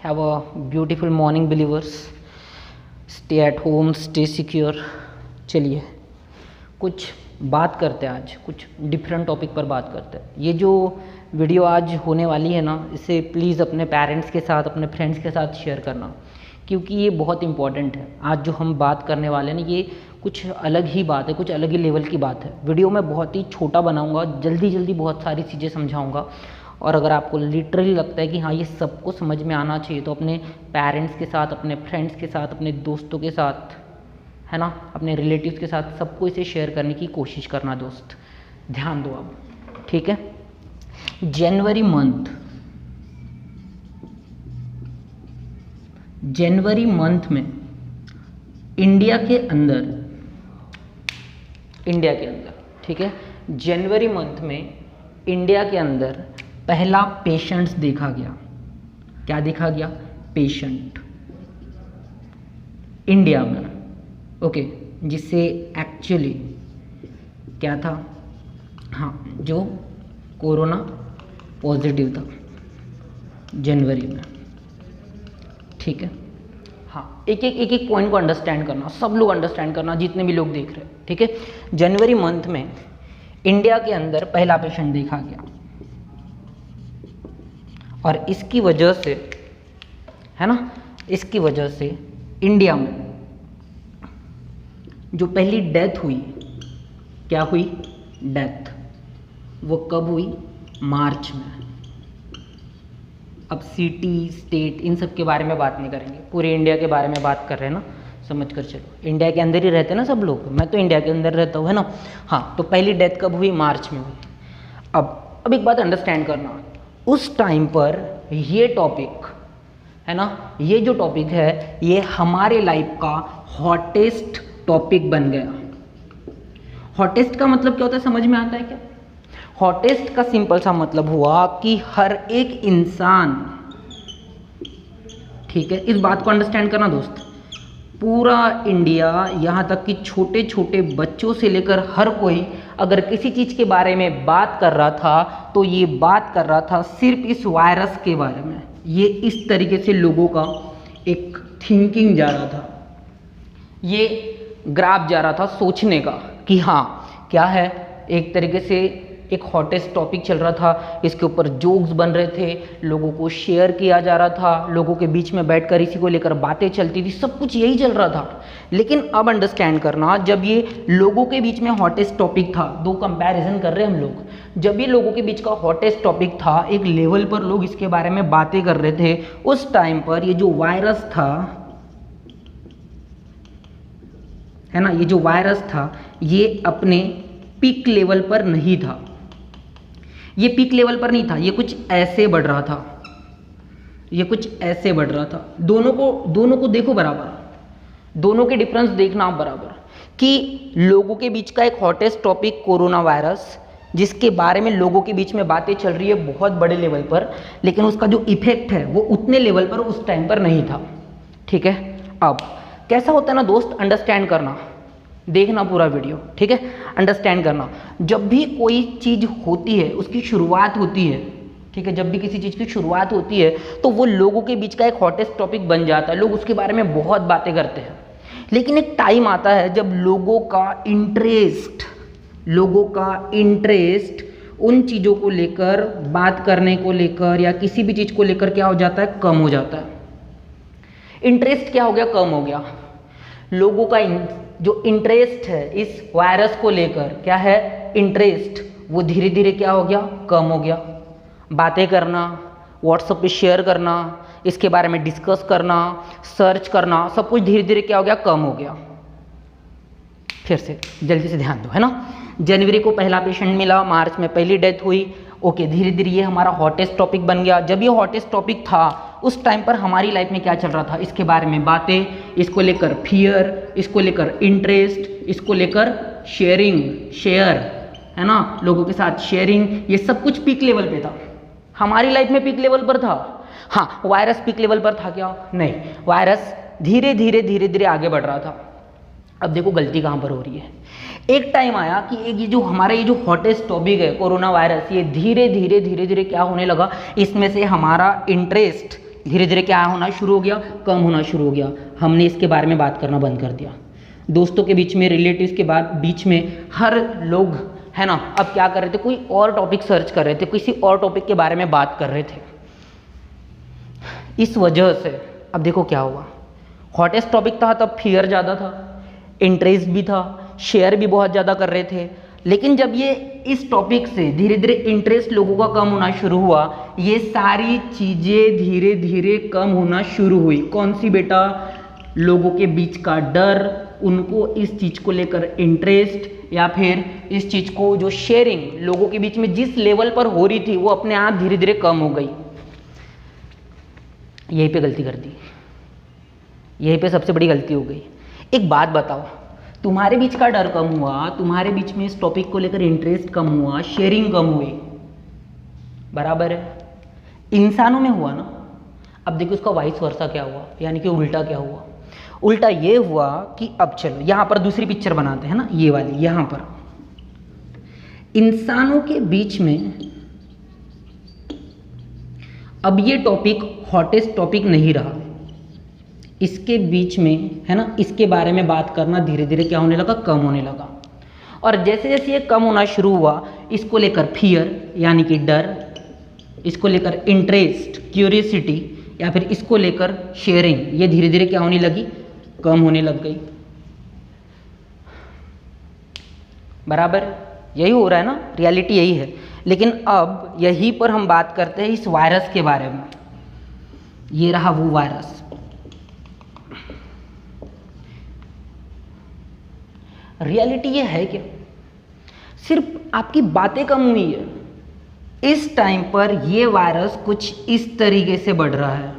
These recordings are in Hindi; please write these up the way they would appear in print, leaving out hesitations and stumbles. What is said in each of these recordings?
Have a beautiful morning, believers. Stay at home, stay secure. चलिए कुछ बात करते हैं, आज कुछ डिफरेंट टॉपिक पर बात करते हैं। ये जो वीडियो आज होने वाली है ना, इसे प्लीज़ अपने पेरेंट्स के साथ, अपने फ्रेंड्स के साथ शेयर करना, क्योंकि ये बहुत इंपॉर्टेंट है। आज जो हम बात करने वाले हैं ना, ये कुछ अलग ही बात है, कुछ अलग ही लेवल की बात है। वीडियो मैं बहुत ही छोटा बनाऊंगा, जल्दी बहुत सारी चीज़ें समझाऊंगा। और अगर आपको लिटरली लगता है कि हाँ ये सबको समझ में आना चाहिए, तो अपने पेरेंट्स के साथ, अपने फ्रेंड्स के साथ, अपने दोस्तों के साथ, है ना, अपने रिलेटिव्स के साथ सबको इसे शेयर करने की कोशिश करना। दोस्त ध्यान दो अब, ठीक है। जनवरी मंथ में इंडिया के अंदर, ठीक है, जनवरी मंथ में इंडिया के अंदर पहला पेशेंट्स देखा गया। क्या देखा गया? पेशेंट इंडिया में, ओके, जिससे एक्चुअली क्या था, हाँ, जो कोरोना पॉजिटिव था जनवरी में, ठीक है। हाँ, एक पॉइंट को अंडरस्टैंड करना, सब लोग अंडरस्टैंड करना, जितने भी लोग देख रहे हैं, ठीक है। जनवरी मंथ में इंडिया के अंदर पहला पेशेंट देखा गया, और इसकी वजह से, है ना, इसकी वजह से इंडिया में जो पहली डेथ हुई, क्या हुई? डेथ। वो कब हुई? मार्च में। अब सिटी, स्टेट, इन सब के बारे में बात नहीं करेंगे, पूरे इंडिया के बारे में बात कर रहे हैं ना, समझ कर चलो। इंडिया के अंदर ही रहते हैं ना सब लोग, मैं तो इंडिया के अंदर रहता हूँ, है ना। हाँ, तो पहली डेथ कब हुई? मार्च में हुई। अब एक बात अंडरस्टैंड करना, उस टाइम पर ये टॉपिक, है ना, ये जो टॉपिक है, ये हमारे लाइफ का हॉटेस्ट टॉपिक बन गया। हॉटेस्ट का मतलब क्या होता है, समझ में आता है क्या? हॉटेस्ट का सिंपल सा मतलब हुआ कि हर एक इंसान, ठीक है, इस बात को अंडरस्टैंड करना दोस्त, पूरा इंडिया, यहाँ तक कि छोटे छोटे बच्चों से लेकर हर कोई अगर किसी चीज़ के बारे में बात कर रहा था, तो ये बात कर रहा था सिर्फ इस वायरस के बारे में। ये इस तरीके से लोगों का एक थिंकिंग जा रहा था, ये ग्राफ जा रहा था सोचने का कि हाँ क्या है, एक तरीके से एक हॉटेस्ट टॉपिक चल रहा था, इसके ऊपर जोक्स बन रहे थे, लोगों को शेयर किया जा रहा था, लोगों के बीच में बैठकर इसी को लेकर बातें चलती थी, सब कुछ यही चल रहा था। लेकिन अब अंडरस्टैंड करना, जब ये लोगों के बीच में हॉटेस्ट टॉपिक था, दो कंपैरिजन कर रहे हैं हम लोग, जब ये लोगों के बीच का हॉटेस्ट टॉपिक था, एक लेवल पर लोग इसके बारे में बातें कर रहे थे, उस टाइम पर ये जो वायरस था, है ना, ये जो वायरस था, ये अपने पीक लेवल पर नहीं था। ये पीक लेवल पर नहीं था, ये कुछ ऐसे बढ़ रहा था, ये कुछ ऐसे बढ़ रहा था। दोनों को देखो बराबर, दोनों के डिफरेंस देखना बराबर, कि लोगों के बीच का एक हॉटेस्ट टॉपिक कोरोना वायरस, जिसके बारे में लोगों के बीच में बातें चल रही है बहुत बड़े लेवल पर, लेकिन उसका जो इफेक्ट है वो उतने लेवल पर उस टाइम पर नहीं था, ठीक है। अब कैसा होता है ना दोस्त, अंडरस्टैंड करना, देखना पूरा वीडियो, ठीक है, अंडरस्टैंड करना। जब भी कोई चीज़ होती है, उसकी शुरुआत होती है, ठीक है, जब भी किसी चीज़ की शुरुआत होती है, तो वो लोगों के बीच का एक हॉटेस्ट टॉपिक बन जाता है, लोग उसके बारे में बहुत बातें करते हैं। लेकिन एक टाइम आता है जब लोगों का इंटरेस्ट उन चीज़ों को लेकर, बात करने को लेकर या किसी भी चीज़ को लेकर क्या हो जाता है? कम हो जाता है। इंटरेस्ट क्या हो गया? कम हो गया। लोगों का जो इंटरेस्ट है इस वायरस को लेकर, क्या है? इंटरेस्ट, वो धीरे धीरे क्या हो गया? कम हो गया। बातें करना, व्हाट्सएप पे शेयर करना, इसके बारे में डिस्कस करना, सर्च करना, सब कुछ धीरे धीरे क्या हो गया? कम हो गया। फिर से जल्दी से ध्यान दो, है ना। जनवरी को पहला पेशेंट मिला, मार्च में पहली डेथ हुई, ओके, धीरे धीरे ये हमारा हॉटेस्ट टॉपिक बन गया। जब ये हॉटेस्ट टॉपिक था, उस टाइम पर हमारी लाइफ में क्या चल रहा था? इसके बारे में बातें, इसको लेकर फियर, इसको लेकर इंटरेस्ट, इसको लेकर शेयर, है ना, लोगों के साथ शेयरिंग, ये सब कुछ पीक लेवल पे था, हमारी लाइफ में पीक लेवल पर था। हाँ, वायरस पीक लेवल पर था क्या? नहीं, वायरस धीरे धीरे आगे बढ़ रहा था। अब देखो गलती कहाँ पर हो रही है। एक टाइम आया कि एक ये जो हॉटेस्ट टॉपिक है कोरोना वायरस, ये धीरे धीरे क्या होने लगा, इसमें से हमारा इंटरेस्ट धीरे धीरे क्या होना शुरू हो गया, कम होना शुरू हो गया। हमने इसके बारे में बात करना बंद कर दिया। दोस्तों के बीच में, रिलेटिव्स के बीच में हर लोग है ना अब क्या कर रहे थे, कोई और टॉपिक सर्च कर रहे थे, किसी और टॉपिक के बारे में बात कर रहे थे। इस वजह से अब देखो क्या हुआ, हॉटेस्ट टॉपिक था तब फियर ज़्यादा था, इंटरेस्ट भी था, शेयर भी बहुत ज़्यादा कर रहे थे। लेकिन जब ये इस टॉपिक से धीरे धीरे इंटरेस्ट लोगों का कम होना शुरू हुआ, ये सारी चीज़ें धीरे धीरे कम होना शुरू हुई। कौन सी बेटा? लोगों के बीच का डर, उनको इस चीज़ को लेकर इंटरेस्ट, या फिर इस चीज़ को जो शेयरिंग लोगों के बीच में जिस लेवल पर हो रही थी वो अपने आप धीरे धीरे कम हो गई। यहीं पे गलती कर दी, यहीं पे सबसे बड़ी गलती हो गई। एक बात बताओ, तुम्हारे बीच का डर कम हुआ, तुम्हारे बीच में इस टॉपिक को लेकर इंटरेस्ट कम हुआ, शेयरिंग कम हुई, बराबर है? इंसानों में हुआ ना। अब देखो इसका वाइस वर्सा क्या हुआ, यानी कि उल्टा क्या हुआ। उल्टा ये हुआ कि अब चलो यहाँ पर दूसरी पिक्चर बनाते हैं ना, ये वाली। यहाँ पर इंसानों के बीच में अब ये टॉपिक हॉटेस्ट टॉपिक नहीं रहा, इसके बीच में है ना, इसके बारे में बात करना धीरे धीरे क्या होने लगा, कम होने लगा। और जैसे जैसे ये कम होना शुरू हुआ, इसको लेकर फियर यानी कि डर, इसको लेकर इंटरेस्ट क्यूरियोसिटी, या फिर इसको लेकर शेयरिंग, ये धीरे धीरे क्या होने लगी, कम होने लग गई। बराबर यही हो रहा है ना, रियलिटी यही है। लेकिन अब यहीं पर हम बात करते हैं इस वायरस के बारे में। ये रहा वो वायरस। रियलिटी ये है कि सिर्फ आपकी बातें कम हुई है, इस टाइम पर ये वायरस कुछ इस तरीके से बढ़ रहा है।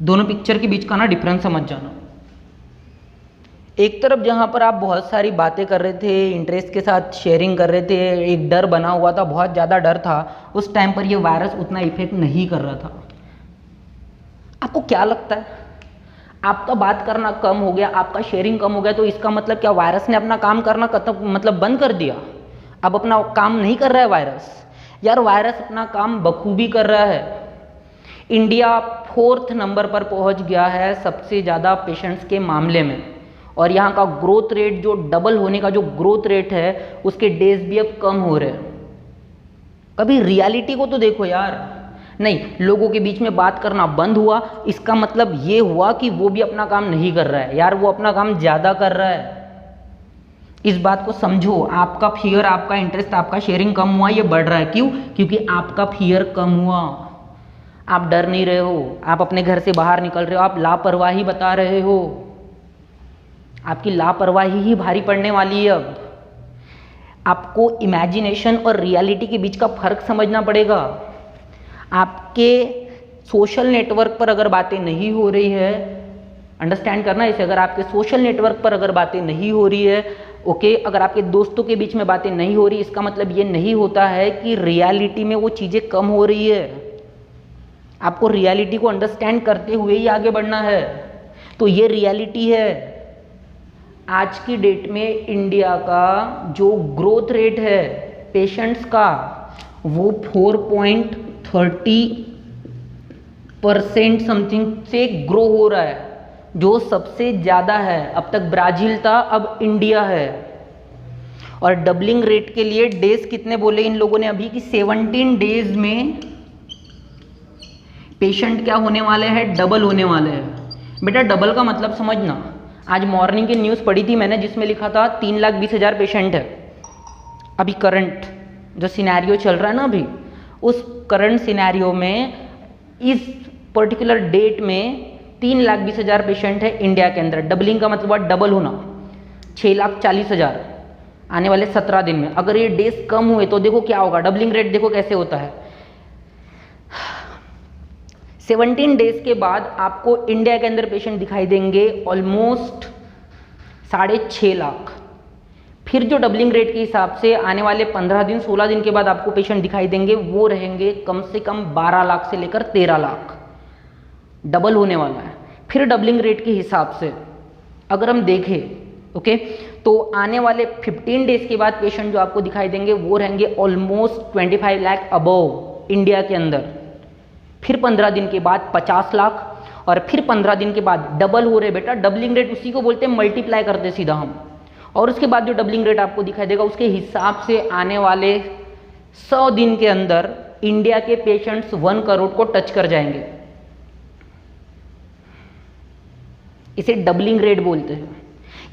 दोनों पिक्चर के बीच का ना डिफरेंस समझ जाना। एक तरफ जहाँ पर आप बहुत सारी बातें कर रहे थे, इंटरेस्ट के साथ शेयरिंग कर रहे थे, एक डर बना हुआ था, बहुत ज़्यादा डर था, उस टाइम पर ये वायरस उतना इफेक्ट नहीं कर रहा था। आपको क्या लगता है, आपका बात करना कम हो गया, आपका शेयरिंग कम हो गया, तो इसका मतलब क्या वायरस ने अपना काम करना मतलब बंद कर दिया? अब अपना काम नहीं कर रहा है वायरस? यार वायरस अपना काम बखूबी कर रहा है। इंडिया 4th नंबर पर पहुंच गया है सबसे ज़्यादा पेशेंट्स के मामले में, और यहाँ का ग्रोथ रेट, जो डबल होने का जो ग्रोथ रेट है, उसके डेज भी अब कम हो रहे हैं। कभी रियलिटी को तो देखो यार। नहीं, लोगों के बीच में बात करना बंद हुआ, इसका मतलब ये हुआ कि वो भी अपना काम नहीं कर रहा है। यार वो अपना काम ज़्यादा कर रहा है। इस बात को समझो, आपका फियर, आपका इंटरेस्ट, आपका शेयरिंग कम हुआ, ये बढ़ रहा है। क्यों? क्योंकि आपका फियर कम हुआ, आप डर नहीं रहे हो, आप अपने घर से बाहर निकल रहे हो, आप लापरवाही बता रहे हो। आपकी लापरवाही ही भारी पड़ने वाली है। अब आपको इमेजिनेशन और रियलिटी के बीच का फर्क समझना पड़ेगा। आपके सोशल नेटवर्क पर अगर बातें नहीं हो रही है, अंडरस्टैंड करना इसे, अगर आपके सोशल नेटवर्क पर अगर बातें नहीं हो रही है, ओके, अगर आपके दोस्तों के बीच में बातें नहीं हो रही, इसका मतलब ये नहीं होता है कि रियलिटी में वो चीज़ें कम हो रही है। आपको रियलिटी को अंडरस्टैंड करते हुए ही आगे बढ़ना है। तो ये रियलिटी है। आज की डेट में इंडिया का जो ग्रोथ रेट है पेशेंट्स का, वो 4.30% समथिंग से ग्रो हो रहा है, जो सबसे ज़्यादा है। अब तक ब्राज़ील था, अब इंडिया है। और डबलिंग रेट के लिए डेज कितने बोले इन लोगों ने अभी कि 17 डेज में पेशेंट क्या होने वाले हैं, डबल होने वाले हैं। बेटा डबल का मतलब समझना। आज मॉर्निंग की न्यूज़ पढ़ी थी मैंने, जिसमें लिखा था 3,20,000 पेशेंट है। अभी करंट जो सिनेरियो चल रहा है ना, अभी उस करंट सिनेरियो में इस पर्टिकुलर डेट में 3,20,000 पेशेंट है इंडिया के अंदर। डबलिंग का मतलब डबल होना, 6,40,000 आने वाले 17 दिन में। अगर ये डेज कम हुए तो देखो क्या होगा, डबलिंग रेट देखो कैसे होता है। 17 डेज के बाद आपको इंडिया के अंदर पेशेंट दिखाई देंगे ऑलमोस्ट 6.5 लाख। फिर जो डबलिंग रेट के हिसाब से आने वाले 15 दिन 16 दिन के बाद आपको पेशेंट दिखाई देंगे, वो रहेंगे कम से कम 12 लाख से लेकर 13 लाख। डबल होने वाला है। फिर डबलिंग रेट के हिसाब से अगर हम देखें, ओके, तो आने वाले 15 डेज के बाद पेशेंट जो आपको दिखाई देंगे वो रहेंगे ऑलमोस्ट 25 लाख अबव इंडिया के अंदर। फिर 15 दिन के बाद 50 लाख, और फिर 15 दिन के बाद डबल हो रहे बेटा। डबलिंग रेट उसी को बोलते हैं, मल्टीप्लाई करते सीधा हम। और उसके बाद जो डबलिंग रेट आपको दिखाई देगा उसके हिसाब से आने वाले 100 दिन के अंदर इंडिया के पेशेंट्स 1 करोड़ को टच कर जाएंगे। इसे डबलिंग रेट बोलते हैं।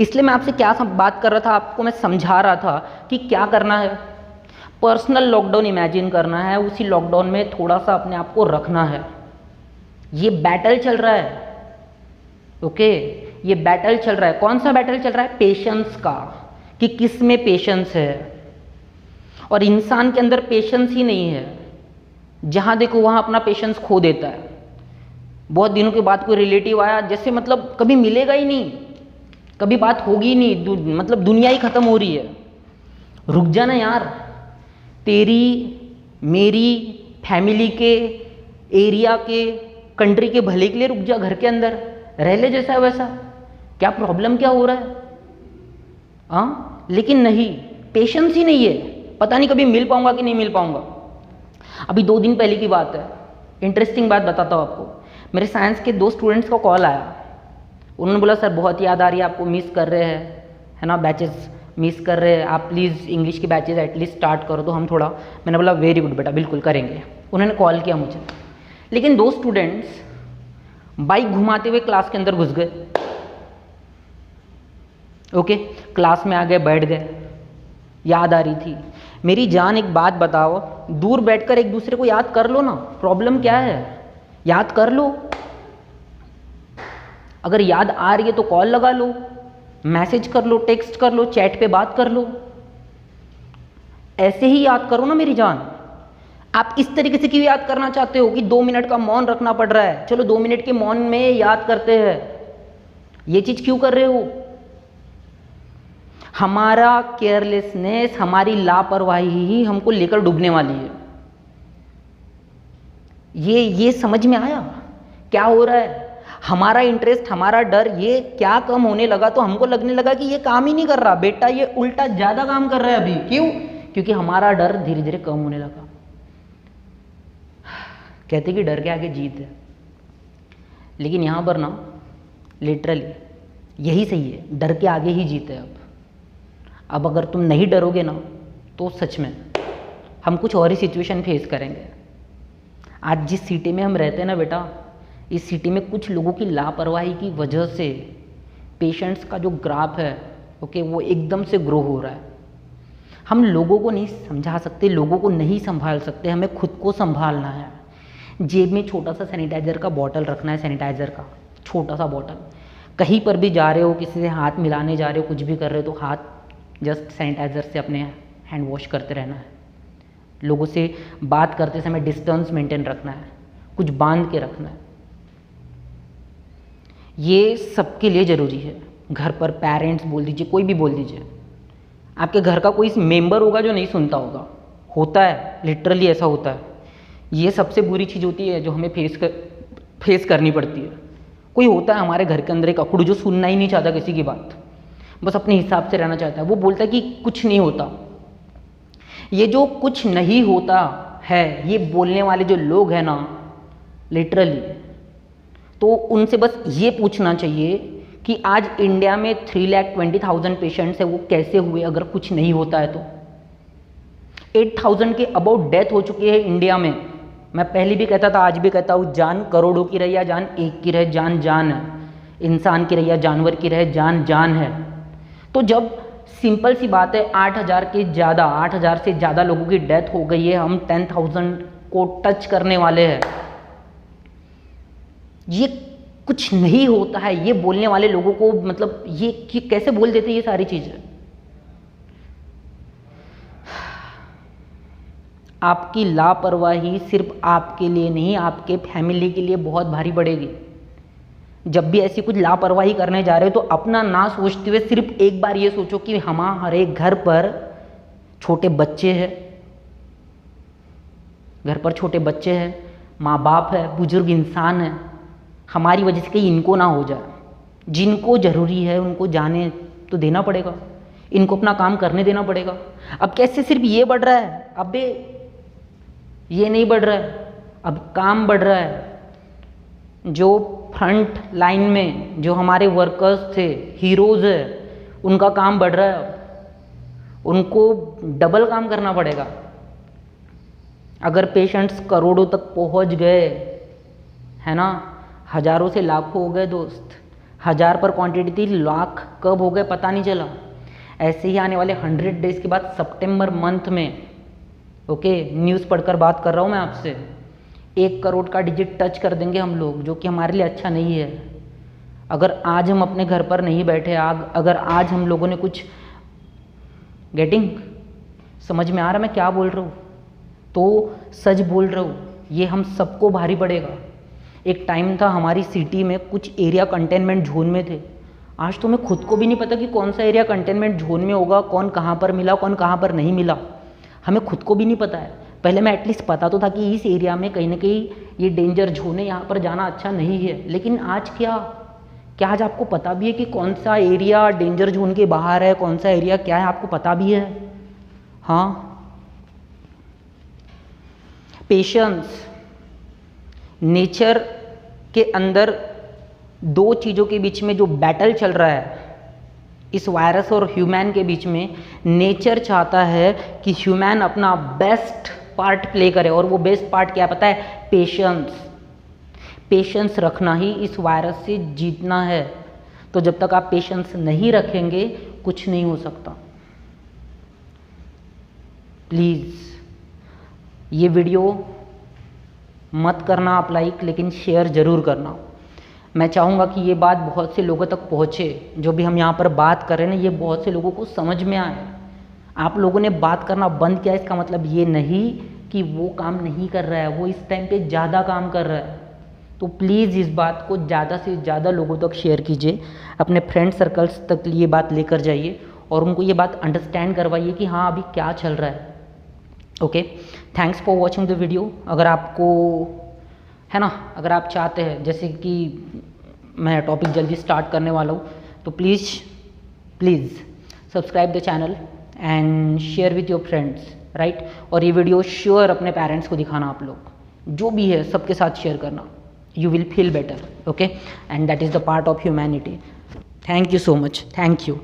इसलिए मैं आपसे क्या बात कर रहा था, आपको मैं समझा रहा था कि क्या करना है। पर्सनल लॉकडाउन इमेजिन करना है, उसी लॉकडाउन में थोड़ा सा अपने आप को रखना है। ये बैटल चल रहा है, ओके, ये बैटल चल रहा है। कौन सा बैटल चल रहा है? पेशेंस का, कि किस में पेशेंस है। और इंसान के अंदर पेशेंस ही नहीं है, जहां देखो वहां अपना पेशेंस खो देता है। बहुत दिनों के बाद कोई रिलेटिव आया, जैसे मतलब कभी मिलेगा ही नहीं, कभी बात होगी ही नहीं, मतलब दुनिया ही खत्म हो रही है। रुक जाना यार, तेरी मेरी फैमिली के, एरिया के, कंट्री के भले के लिए रुक जा, घर के अंदर रह ले जैसा वैसा, क्या प्रॉब्लम क्या हो रहा है? हाँ, लेकिन नहीं, पेशेंस ही नहीं है। पता नहीं कभी मिल पाऊंगा कि नहीं मिल पाऊंगा। अभी 2 दिन पहले की बात है, इंटरेस्टिंग बात बताता हूँ आपको। मेरे साइंस के 2 स्टूडेंट्स का कॉल आया। उन्होंने बोला सर बहुत याद आ रही है, आपको मिस कर रहे हैं, है ना, बैचेस मिस कर रहे हैं, आप प्लीज़ इंग्लिश की बैचेस एटलीस्ट स्टार्ट करो तो हम थोड़ा। मैंने बोला वेरी गुड बेटा, बिल्कुल करेंगे। उन्होंने कॉल किया मुझे, लेकिन 2 स्टूडेंट्स बाइक घुमाते हुए क्लास के अंदर घुस गए। ओके, क्लास में आ गए, बैठ गए, याद आ रही थी। मेरी जान एक बात बताओ, दूर बैठकर एक दूसरे को याद कर लो ना, प्रॉब्लम क्या है? याद कर लो। अगर याद आ रही है तो कॉल लगा लो, मैसेज कर लो, टेक्स्ट कर लो, चैट पे बात कर लो, ऐसे ही याद करो ना मेरी जान। आप इस तरीके से क्यों याद करना चाहते हो कि 2 मिनट का मौन रखना पड़ रहा है? चलो 2 मिनट के मौन में याद करते हैं, ये चीज क्यों कर रहे हो? हमारा केयरलेसनेस, हमारी लापरवाही ही हमको लेकर डूबने वाली है। ये समझ में आया क्या हो रहा है? हमारा इंटरेस्ट, हमारा डर, ये क्या कम होने लगा तो हमको लगने लगा कि ये काम ही नहीं कर रहा बेटा, ये उल्टा ज्यादा काम कर रहा है अभी। क्यों? क्योंकि हमारा डर धीरे धीरे कम होने लगा। कहते कि डर के आगे जीत है, लेकिन यहां पर ना लिटरली यही सही है, डर के आगे ही जीत है। अब अगर तुम नहीं डरोगे ना तो सच में हम कुछ और ही सिचुएशन फेस करेंगे। आज जिस सिटी में हम रहते हैं ना बेटा, इस सिटी में कुछ लोगों की लापरवाही की वजह से पेशेंट्स का जो ग्राफ है, ओके, वो एकदम से ग्रो हो रहा है। हम लोगों को नहीं समझा सकते, लोगों को नहीं संभाल सकते, हमें खुद को संभालना है। जेब में छोटा सा सैनिटाइज़र का बॉटल रखना है, सैनिटाइज़र का छोटा सा बॉटल। कहीं पर भी जा रहे हो, किसी से हाथ मिलाने जा रहे हो, कुछ भी कर रहे हो तो हाथ जस्ट सैनिटाइज़र से अपने हैंड वॉश करते रहना है। लोगों से बात करते समय डिस्टेंस मेंटेन रखना है, कुछ बांध के रखना है। ये सबके लिए ज़रूरी है। घर पर पेरेंट्स बोल दीजिए, कोई भी बोल दीजिए, आपके घर का कोई मेंबर होगा जो नहीं सुनता होगा, होता है, लिटरली ऐसा होता है। ये सबसे बुरी चीज़ होती है जो हमें फेस करनी पड़ती है। कोई होता है हमारे घर के अंदर एक अकड़ू जो सुनना ही नहीं चाहता किसी की बात, बस अपने हिसाब से रहना चाहता है। वो बोलता है कि कुछ नहीं होता। ये जो कुछ नहीं होता है, ये बोलने वाले जो लोग हैं ना, लिटरली, तो उनसे बस ये पूछना चाहिए कि आज इंडिया में 3,20,000 पेशेंट्स है, वो कैसे हुए अगर कुछ नहीं होता है तो। 8,000 के अबाउट डेथ हो चुकी है इंडिया में। मैं पहले भी कहता था, आज भी कहता हूँ, जान करोड़ों की रहे या जान एक की रहे, जान जान है। इंसान की रहे या जानवर की रहे, जान जान है। तो जब सिंपल सी बात है 8,000 से ज़्यादा लोगों की डेथ हो गई है, हम 10,000 को टच करने वाले हैं। ये कुछ नहीं होता है, ये बोलने वाले लोगों को मतलब ये कैसे बोल देते ये सारी चीज़ें। आपकी लापरवाही सिर्फ आपके लिए नहीं, आपके फैमिली के लिए बहुत भारी पड़ेगी। जब भी ऐसी कुछ लापरवाही करने जा रहे हो तो अपना ना सोचते हुए सिर्फ एक बार ये सोचो कि हमारे घर पर छोटे बच्चे हैं, घर पर छोटे बच्चे हैं, माँ बाप है, बुजुर्ग इंसान है, हमारी वजह से कहीं इनको ना हो जाए। जिनको ज़रूरी है उनको जाने तो देना पड़ेगा, इनको अपना काम करने देना पड़ेगा। अब कैसे सिर्फ ये बढ़ रहा है, अबे ये नहीं बढ़ रहा है, अब काम बढ़ रहा है, जो फ्रंट लाइन में जो हमारे वर्कर्स थे, हीरोज़ है, उनका काम बढ़ रहा है। अब उनको डबल काम करना पड़ेगा। अगर पेशेंट्स करोड़ों तक पहुंच गए, है ना, हज़ारों से लाखों हो गए दोस्त। 1000 पर क्वांटिटी थी, लाख कब हो गए पता नहीं चला। ऐसे ही आने वाले 100 डेज़ के बाद सितंबर मंथ में, ओके, न्यूज़ पढ़कर बात कर रहा हूँ मैं आपसे, 1 करोड़ का डिजिट टच कर देंगे हम लोग, जो कि हमारे लिए अच्छा नहीं है। अगर आज हम अपने घर पर नहीं बैठे, अगर आज हम लोगों ने कुछ गेटिंग समझ में आ रहा मैं क्या बोल रहा हूँ, तो सच बोल रहा हूँ, ये हम सबको भारी पड़ेगा। एक टाइम था हमारी सिटी में कुछ एरिया कंटेनमेंट जोन में थे। आज तो हमें खुद को भी नहीं पता कि कौन सा एरिया कंटेनमेंट जोन में होगा, कौन कहाँ पर मिला, कौन कहाँ पर नहीं मिला, हमें खुद को भी नहीं पता है। पहले मैं एटलीस्ट पता तो था कि इस एरिया में कहीं ना कहीं ये डेंजर जोन है, यहाँ पर जाना अच्छा नहीं है। लेकिन आज क्या आज आपको पता भी है कि कौन सा एरिया डेंजर जोन के बाहर है, कौन सा एरिया क्या है, आपको पता भी है? हाँ, पेशेंस। नेचर के अंदर 2 चीज़ों के बीच में जो बैटल चल रहा है, इस वायरस और ह्यूमन के बीच में, नेचर चाहता है कि ह्यूमन अपना बेस्ट पार्ट प्ले करे, और वो बेस्ट पार्ट क्या पता है? पेशेंस। पेशेंस रखना ही इस वायरस से जीतना है। तो जब तक आप पेशेंस नहीं रखेंगे, कुछ नहीं हो सकता। प्लीज़ ये वीडियो मत करना आप लाइक, लेकिन शेयर ज़रूर करना। मैं चाहूँगा कि ये बात बहुत से लोगों तक पहुँचे। जो भी हम यहाँ पर बात कर रहे हैं ना, ये बहुत से लोगों को समझ में आए। आप लोगों ने बात करना बंद किया, इसका मतलब ये नहीं कि वो काम नहीं कर रहा है, वो इस टाइम पे ज़्यादा काम कर रहा है। तो प्लीज़ इस बात को ज़्यादा से ज़्यादा लोगों तक शेयर कीजिए, अपने फ्रेंड सर्कल्स तक ये बात लेकर जाइए और उनको ये बात अंडरस्टैंड करवाइए कि हाँ अभी क्या चल रहा है। Okay, thanks for watching the video. अगर आपको, है ना, अगर आप चाहते हैं जैसे कि मैं टॉपिक जल्दी स्टार्ट करने वाला हूँ, तो please subscribe the channel and share with your friends, right. और ये वीडियो श्योर अपने पेरेंट्स को दिखाना, आप लोग जो भी है सबके साथ शेयर करना। You will feel better, okay, and that is the part of humanity. Thank you so much. Thank you.